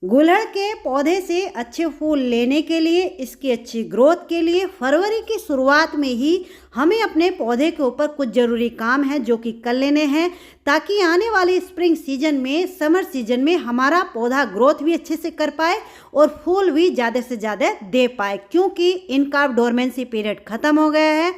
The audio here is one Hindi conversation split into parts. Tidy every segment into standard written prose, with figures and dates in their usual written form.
गुड़हल के पौधे से अच्छे फूल लेने के लिए, इसकी अच्छी ग्रोथ के लिए फरवरी की शुरुआत में ही हमें अपने पौधे के ऊपर कुछ ज़रूरी काम है जो कि कर लेने हैं, ताकि आने वाले स्प्रिंग सीजन में, समर सीजन में हमारा पौधा ग्रोथ भी अच्छे से कर पाए और फूल भी ज़्यादा से ज़्यादा दे पाए। क्योंकि इनका डोरमेंसी पीरियड ख़त्म हो गया है,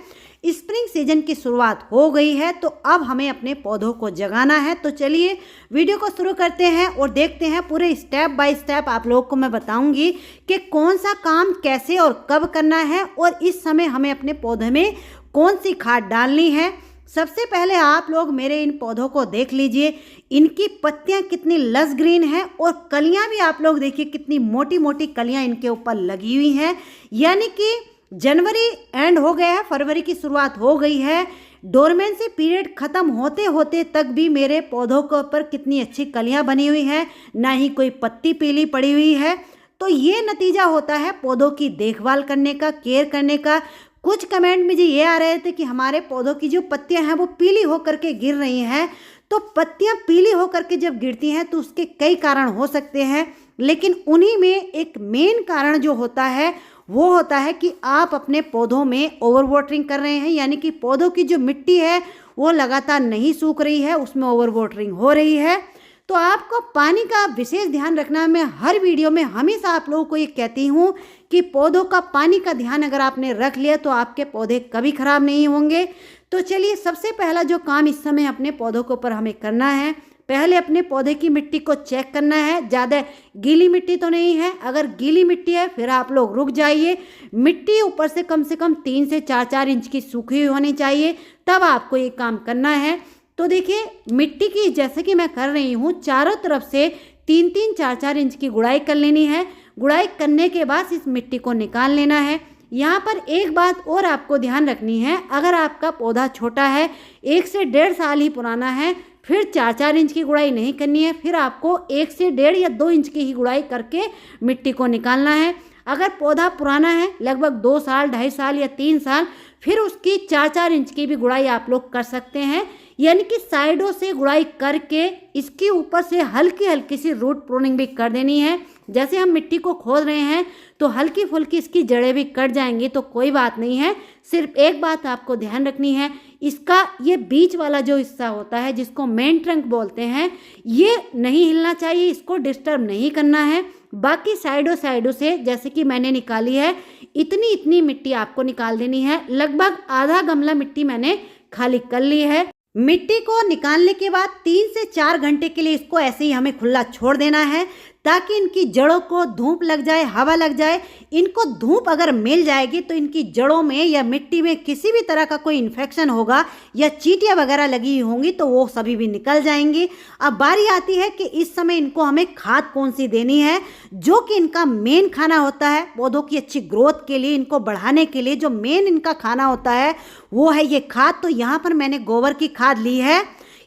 स्प्रिंग सीजन की शुरुआत हो गई है, तो अब हमें अपने पौधों को जगाना है। तो चलिए वीडियो को शुरू करते हैं और देखते हैं पूरे स्टेप बाय स्टेप आप लोगों को मैं बताऊंगी कि कौन सा काम कैसे और कब करना है और इस समय हमें अपने पौधे में कौन सी खाद डालनी है। सबसे पहले आप लोग मेरे इन पौधों को देख लीजिए, इनकी पत्तियां कितनी लस ग्रीन हैं और कलियां भी आप लोग देखिए कितनी मोटी मोटी कलियां इनके ऊपर लगी हुई हैं। यानी कि जनवरी एंड हो गया है, फरवरी की शुरुआत हो गई है, डोरमेंसी पीरियड ख़त्म होते होते तक भी मेरे पौधों के ऊपर कितनी अच्छी कलियां बनी हुई हैं, ना ही कोई पत्ती पीली पड़ी हुई है। तो ये नतीजा होता है पौधों की देखभाल करने का, केयर करने का। कुछ कमेंट मुझे ये आ रहे थे कि हमारे पौधों की जो पत्तियां हैं वो पीली होकर के गिर रही हैं। तो पत्तियां पीली होकर के जब गिरती हैं तो उसके कई कारण हो सकते हैं, लेकिन उन्हीं में एक मेन कारण जो होता है वो होता है कि आप अपने पौधों में ओवर वाटरिंग कर रहे हैं। यानी कि पौधों की जो मिट्टी है वो लगातार नहीं सूख रही है, उसमें ओवर वाटरिंग हो रही है। तो आपको पानी का विशेष ध्यान रखना है। मैं हर वीडियो में हमेशा आप लोगों को ये कहती हूँ कि पौधों का पानी का ध्यान अगर आपने रख लिया तो आपके पौधे कभी खराब नहीं होंगे। तो चलिए सबसे पहला जो काम इस समय अपने पौधों के ऊपर हमें करना है, पहले अपने पौधे की मिट्टी को चेक करना है। ज़्यादा गीली मिट्टी तो नहीं है, अगर गीली मिट्टी है फिर आप लोग रुक जाइए। मिट्टी ऊपर से कम 3 से 4 इंच की सूखी हुई होनी चाहिए, तब आपको ये काम करना है। तो देखिए मिट्टी की जैसे कि मैं कर रही हूँ, चारों तरफ से 3-3, 4-4 इंच की गुड़ाई कर लेनी है। गुड़ाई करने के बाद इस मिट्टी को निकाल लेना है। यहाँ पर एक बात और आपको ध्यान रखनी है, अगर आपका पौधा छोटा है, 1 से 1.5 साल ही पुराना है, फिर 4-4 इंच की गुड़ाई नहीं करनी है, फिर आपको 1 से 1.5 या 2 इंच की ही गुड़ाई करके मिट्टी को निकालना है। अगर पौधा पुराना है, लगभग 2 साल, 2.5 साल या 3 साल, फिर उसकी 4-4 इंच की भी गुड़ाई आप लोग कर सकते हैं। यानी कि साइडों से गुड़ाई करके इसके ऊपर से हल्की हल्की सी रूट प्रूनिंग भी कर देनी है। जैसे हम मिट्टी को खोद रहे हैं तो हल्की फुल्की इसकी जड़ें भी कट जाएंगी, तो कोई बात नहीं है। सिर्फ एक बात आपको ध्यान रखनी है, इसका ये बीच वाला जो हिस्सा होता है जिसको मेन ट्रंक बोलते हैं, ये नहीं हिलना चाहिए, इसको डिस्टर्ब नहीं करना है। बाकी साइडों से जैसे कि मैंने निकाली है, इतनी इतनी मिट्टी आपको निकाल देनी है। लगभग आधा गमला मिट्टी मैंने खाली कर ली है। मिट्टी को निकालने के बाद 3 से 4 घंटे के लिए इसको ऐसे ही हमें खुला छोड़ देना है, ताकि इनकी जड़ों को धूप लग जाए, हवा लग जाए। इनको धूप अगर मिल जाएगी तो इनकी जड़ों में या मिट्टी में किसी भी तरह का कोई इन्फेक्शन होगा या चींटियां वगैरह लगी होंगी तो वो सभी भी निकल जाएंगी। अब बारी आती है कि इस समय इनको हमें खाद कौन सी देनी है, जो कि इनका मेन खाना होता है पौधों की अच्छी ग्रोथ के लिए, इनको बढ़ाने के लिए जो मेन इनका खाना होता है वो है ये खाद। तो यहाँ पर मैंने गोबर की खाद ली है।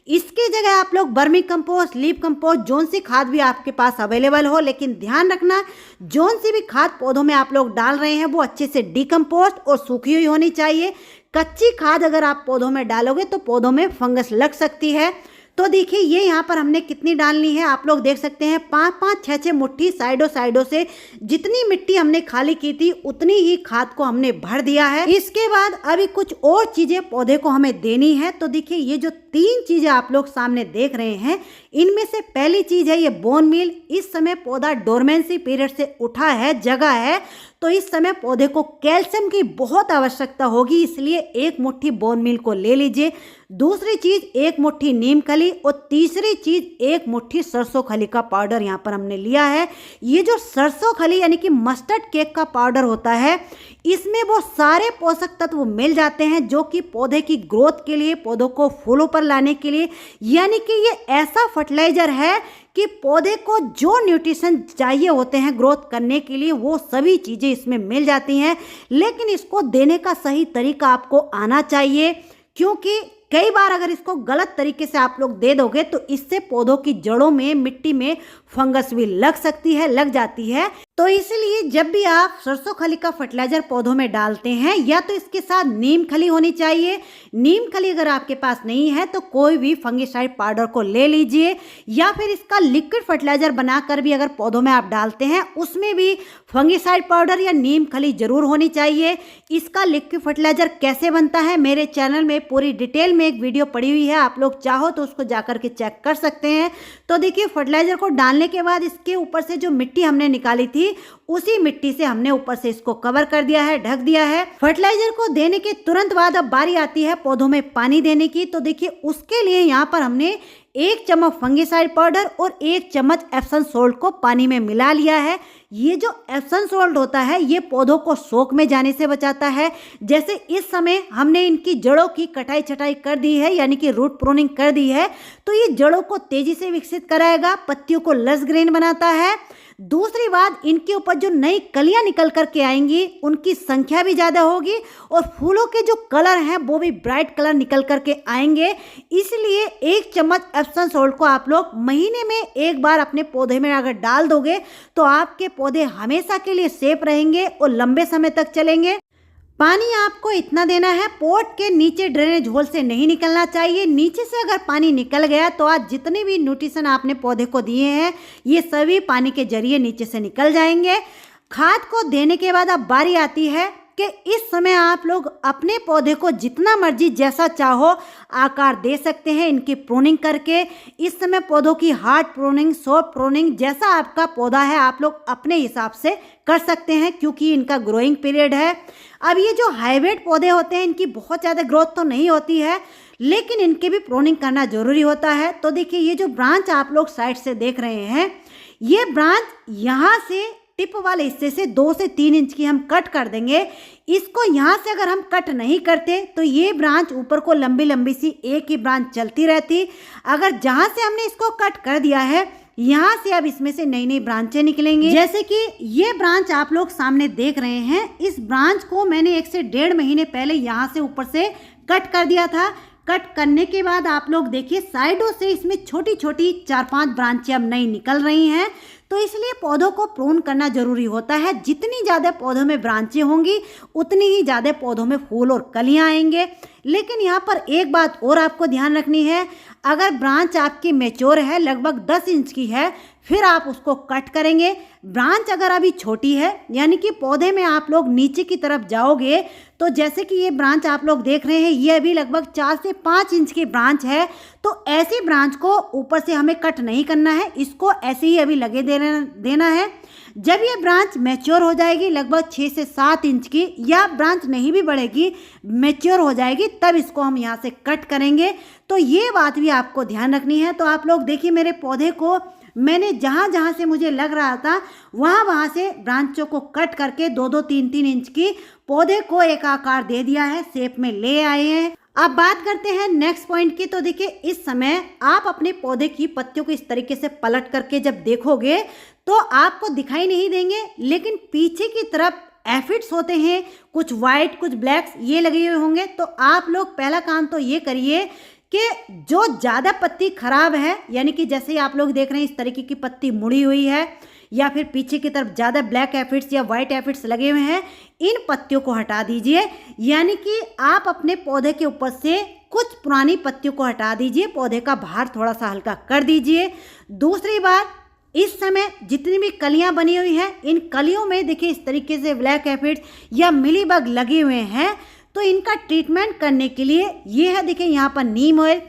इसकी जगह आप लोग वर्मी कंपोस्ट, लीफ कंपोस्ट, जोन सी खाद भी आपके पास अवेलेबल हो, लेकिन ध्यान रखना जोन सी भी खाद पौधों में आप लोग डाल रहे हैं वो अच्छे से डिकम्पोस्ट और सूखी हुई होनी चाहिए। कच्ची खाद अगर आप पौधों में डालोगे तो पौधों में फंगस लग सकती है। तो देखिए ये यहाँ पर हमने कितनी डालनी है, आप लोग देख सकते हैं 5-5, 6-6 मुट्ठी साइडों से जितनी मिट्टी हमने खाली की थी उतनी ही खाद को हमने भर दिया है। इसके बाद अभी कुछ और चीजें पौधे को हमें देनी है। तो देखिए ये जो 3 चीजें आप लोग सामने देख रहे हैं, इनमें से पहली चीज है ये बोन मील। इस समय पौधा डोरमेंसी पीरियड से उठा है, जगा है, तो इस समय पौधे को कैल्शियम की बहुत आवश्यकता होगी, इसलिए 1 मुट्ठी बोन मील को ले लीजिए। दूसरी चीज 1 मुट्ठी नीम खली और तीसरी चीज 1 मुट्ठी सरसों खली का पाउडर यहाँ पर हमने लिया है। ये जो सरसों खली यानी कि मस्टर्ड केक का पाउडर होता है, इसमें वो सारे पोषक तत्व मिल जाते हैं जो कि पौधे की ग्रोथ के लिए, पौधों को फूलों पर लाने के लिए, यानी कि ये ऐसा फर्टिलाइजर है कि पौधे को जो न्यूट्रिशन चाहिए होते हैं ग्रोथ करने के लिए वो सभी चीज़ें इसमें मिल जाती हैं। लेकिन इसको देने का सही तरीका आपको आना चाहिए, क्योंकि कई बार अगर इसको गलत तरीके से आप लोग दे दोगे तो इससे पौधों की जड़ों में, मिट्टी में फंगस भी लग सकती है, लग जाती है। तो इसलिए जब भी आप सरसों खली का फर्टिलाइजर पौधों में डालते हैं या तो इसके साथ नीम खली होनी चाहिए। नीम खली अगर आपके पास नहीं है तो कोई भी फंगिसाइड पाउडर को ले लीजिए, या फिर इसका लिक्विड फर्टिलाइजर बनाकर भी अगर पौधों में आप डालते हैं उसमें भी फंगिसाइड पाउडर या नीम खली जरूर होनी चाहिए। इसका लिक्विड फर्टिलाइजर कैसे बनता है मेरे चैनल में पूरी डिटेल में एक वीडियो पड़ी हुई है, आप लोग चाहो तो उसको जाकर के चेक कर सकते हैं। तो देखिए फर्टिलाइजर को डालने के बाद इसके ऊपर से जो मिट्टी हमने निकाली थी उसी मिट्टी से हमने ऊपर से इसको कवर कर दिया है, ढक दिया है। फर्टिलाइजर को देने के तुरंत बाद अब बारी आती है पौधों में पानी देने की। तो देखिए उसके लिए यहाँ पर हमने 1 चम्मच फंगिसाइड पाउडर और 1 चम्मच एप्सम सोल्ट को पानी में मिला लिया है। ये जो एप्सम सोल्ट होता है ये पौधों को सोख में जाने से बचाता है। जैसे इस समय हमने इनकी जड़ों की कटाई छटाई कर दी है, यानी कि रूट प्रूनिंग कर दी है, तो ये जड़ों को तेजी से विकसित कराएगा, पत्तियों को लस ग्रीन बनाता है। दूसरी बात, इनके ऊपर जो नई कलियां निकल करके आएंगी उनकी संख्या भी ज़्यादा होगी और फूलों के जो कलर हैं वो भी ब्राइट कलर निकल करके आएंगे। इसलिए 1 चम्मच एप्सम सोल्ट को आप लोग महीने में एक बार अपने पौधे में अगर डाल दोगे तो आपके पौधे हमेशा के लिए सेफ रहेंगे और लंबे समय तक चलेंगे। पानी आपको इतना देना है, पॉट के नीचे ड्रेनेज होल से नहीं निकलना चाहिए। नीचे से अगर पानी निकल गया तो आज जितने भी न्यूट्रिशन आपने पौधे को दिए हैं ये सभी पानी के जरिए नीचे से निकल जाएंगे। खाद को देने के बाद अब बारी आती है कि इस समय आप लोग अपने पौधे को जितना मर्जी जैसा चाहो आकार दे सकते हैं इनकी प्रूनिंग करके। इस समय पौधों की हार्ड प्रूनिंग, सॉफ्ट प्रूनिंग, जैसा आपका पौधा है आप लोग अपने हिसाब से कर सकते हैं क्योंकि इनका ग्रोइंग पीरियड है। अब ये जो हाइब्रिड पौधे होते हैं इनकी बहुत ज़्यादा ग्रोथ तो नहीं होती है, लेकिन इनके भी प्रूनिंग करना जरूरी होता है। तो देखिए ये जो ब्रांच आप लोग साइड से देख रहे हैं, ये ब्रांच यहाँ से टिप वाले हिस्से से 2 से 3 इंच की हम कट कर देंगे। इसको यहाँ से अगर हम कट नहीं करते तो ये ब्रांच ऊपर को लंबी लंबी सी एक ही ब्रांच चलती रहती। अगर जहाँ से हमने इसको कट कर दिया है यहाँ से अब इसमें से नई नई ब्रांचें निकलेंगी। जैसे कि ये ब्रांच आप लोग सामने देख रहे हैं, इस ब्रांच को मैंने 1 से 1.5 महीने पहले यहाँ से ऊपर से कट कर दिया था। कट करने के बाद आप लोग देखिए साइडों से इसमें छोटी छोटी 4-5 ब्रांचें अब नई निकल रही हैं। तो इसलिए पौधों को प्रून करना जरूरी होता है। जितनी ज़्यादा पौधों में ब्रांचें होंगी उतनी ही ज़्यादा पौधों में फूल और कलियां आएंगे। लेकिन यहाँ पर एक बात और आपको ध्यान रखनी है, अगर ब्रांच आपकी मैच्योर है, लगभग 10 इंच की है, फिर आप उसको कट करेंगे। ब्रांच अगर अभी छोटी है यानी कि पौधे में आप लोग नीचे की तरफ जाओगे तो जैसे कि ये ब्रांच आप लोग देख रहे हैं ये अभी लगभग 4 से 5 इंच की ब्रांच है, तो ऐसी ब्रांच को ऊपर से हमें कट नहीं करना है, इसको ऐसे ही अभी लगे देना है। जब ये ब्रांच मैच्योर हो जाएगी लगभग 6 से 7 इंच की, या ब्रांच नहीं भी बढ़ेगी मैच्योर हो जाएगी, तब इसको हम यहाँ से कट करेंगे। तो ये बात भी आपको ध्यान रखनी है। तो आप लोग देखिए मेरे पौधे को मैंने जहाँ जहाँ से मुझे लग रहा था वहाँ से ब्रांचों को कट करके 2-2, 3-3 इंच की पौधे को एक आकार दे दिया है, शेप में ले आए हैं। अब बात करते हैं नेक्स्ट पॉइंट की। तो देखिए इस समय आप अपने पौधे की पत्तियों को इस तरीके से पलट करके जब देखोगे तो आपको दिखाई नहीं देंगे, लेकिन पीछे की तरफ एफिड्स होते हैं, कुछ वाइट कुछ ब्लैक्स ये लगे हुए होंगे। तो आप लोग पहला काम तो ये करिए कि जो ज़्यादा पत्ती खराब है, यानी कि जैसे आप लोग देख रहे हैं इस तरीके की पत्ती मुड़ी हुई है या फिर पीछे की तरफ ज़्यादा ब्लैक एफिड्स या वाइट एफिड्स लगे हुए हैं, इन पत्तियों को हटा दीजिए। यानी कि आप अपने पौधे के ऊपर से कुछ पुरानी पत्तियों को हटा दीजिए, पौधे का भार थोड़ा सा हल्का कर दीजिए। दूसरी बात, इस समय जितनी भी कलियां बनी हुई हैं इन कलियों में देखिए इस तरीके से ब्लैक एफिड्स या मिलीबग लगे हुए हैं, तो इनका ट्रीटमेंट करने के लिए ये है, देखिए यहाँ पर नीम ऑयल।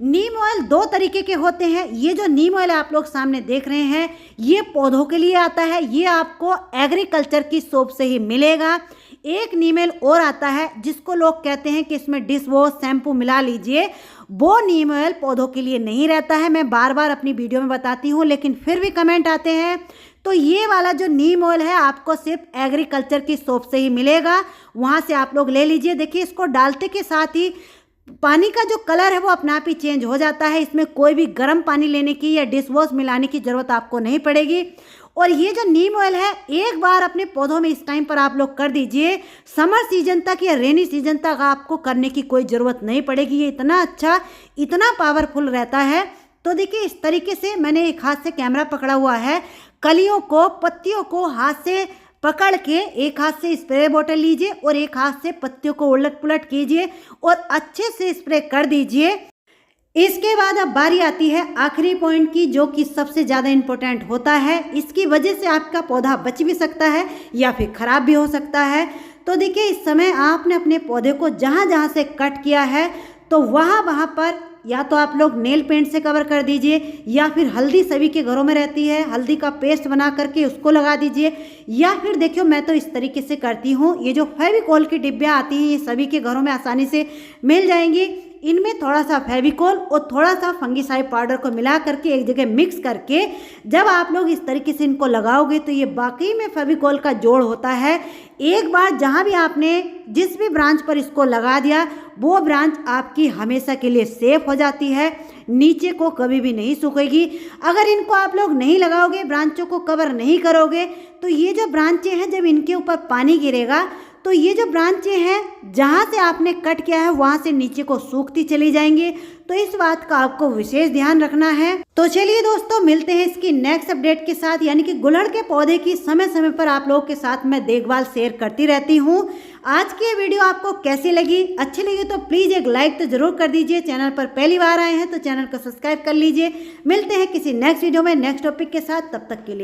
नीम ऑयल 2 तरीके के होते हैं। ये जो नीम ऑयल आप लोग सामने देख रहे हैं ये पौधों के लिए आता है, ये आपको एग्रीकल्चर की शॉप से ही मिलेगा। एक नीम ऑयल और आता है जिसको लोग कहते हैं कि इसमें डिश वॉश शैम्पू मिला लीजिए, वो नीम ऑयल पौधों के लिए नहीं रहता है। मैं बार बार अपनी वीडियो में बताती हूँ लेकिन फिर भी कमेंट आते हैं। तो ये वाला जो नीम ऑयल है आपको सिर्फ एग्रीकल्चर की शॉप से ही मिलेगा, वहाँ से आप लोग ले लीजिए। देखिए इसको डालते के साथ ही पानी का जो कलर है वो अपने आप ही चेंज हो जाता है। इसमें कोई भी गर्म पानी लेने की या डिश वॉश मिलाने की ज़रूरत आपको नहीं पड़ेगी। और ये जो नीम ऑयल है एक बार अपने पौधों में इस टाइम पर आप लोग कर दीजिए, समर सीजन तक या रेनी सीजन तक आपको करने की कोई ज़रूरत नहीं पड़ेगी। ये इतना अच्छा, इतना पावरफुल रहता है तो देखिए इस तरीके से मैंने एक हाथ से कैमरा पकड़ा हुआ है, कलियों को, पत्तियों को हाथ से पकड़ के एक हाथ से स्प्रे बोतल लीजिए और एक हाथ से पत्तियों को उलट पुलट कीजिए और अच्छे से स्प्रे कर दीजिए। इसके बाद अब बारी आती है आखिरी पॉइंट की, जो कि सबसे ज़्यादा इम्पोर्टेंट होता है। इसकी वजह से आपका पौधा बच भी सकता है या फिर ख़राब भी हो सकता है। तो देखिए इस समय आपने अपने पौधे को जहाँ जहाँ से कट किया है तो वहाँ पर या तो आप लोग नेल पेंट से कवर कर दीजिए या फिर हल्दी सभी के घरों में रहती है, हल्दी का पेस्ट बना करके उसको लगा दीजिए, या फिर देखियो मैं तो इस तरीके से करती हूँ। ये जो फेविकोल की डिब्बियाँ आती हैं ये सभी के घरों में आसानी से मिल जाएंगी। इनमें थोड़ा सा फेविकोल और थोड़ा सा फंगिसाइड पाउडर को मिला करके एक जगह मिक्स करके जब आप लोग इस तरीके से इनको लगाओगे तो ये वाकई में फेविकोल का जोड़ होता है। एक बार जहाँ भी आपने जिस भी ब्रांच पर इसको लगा दिया वो ब्रांच आपकी हमेशा के लिए सेफ हो जाती है, नीचे को कभी भी नहीं सूखेगी। अगर इनको आप लोग नहीं लगाओगे, ब्रांचों को कवर नहीं करोगे, तो ये जो ब्रांचें हैं जब इनके ऊपर पानी गिरेगा तो ये जो ब्रांचें हैं जहाँ से आपने कट किया है वहाँ से नीचे को सूखती चली जाएंगी। तो इस बात का आपको विशेष ध्यान रखना है। तो चलिए दोस्तों मिलते हैं इसकी नेक्स्ट अपडेट के साथ, यानी कि गुड़हल के पौधे की समय समय पर आप लोगों के साथ मैं देखभाल शेयर करती रहती हूँ। आज की ये वीडियो आपको कैसी लगी? अच्छी लगी तो प्लीज़ एक लाइक तो जरूर कर दीजिए। चैनल पर पहली बार आए हैं तो चैनल को सब्सक्राइब कर लीजिए। मिलते हैं किसी नेक्स्ट वीडियो में नेक्स्ट टॉपिक के साथ, तब तक के लिए।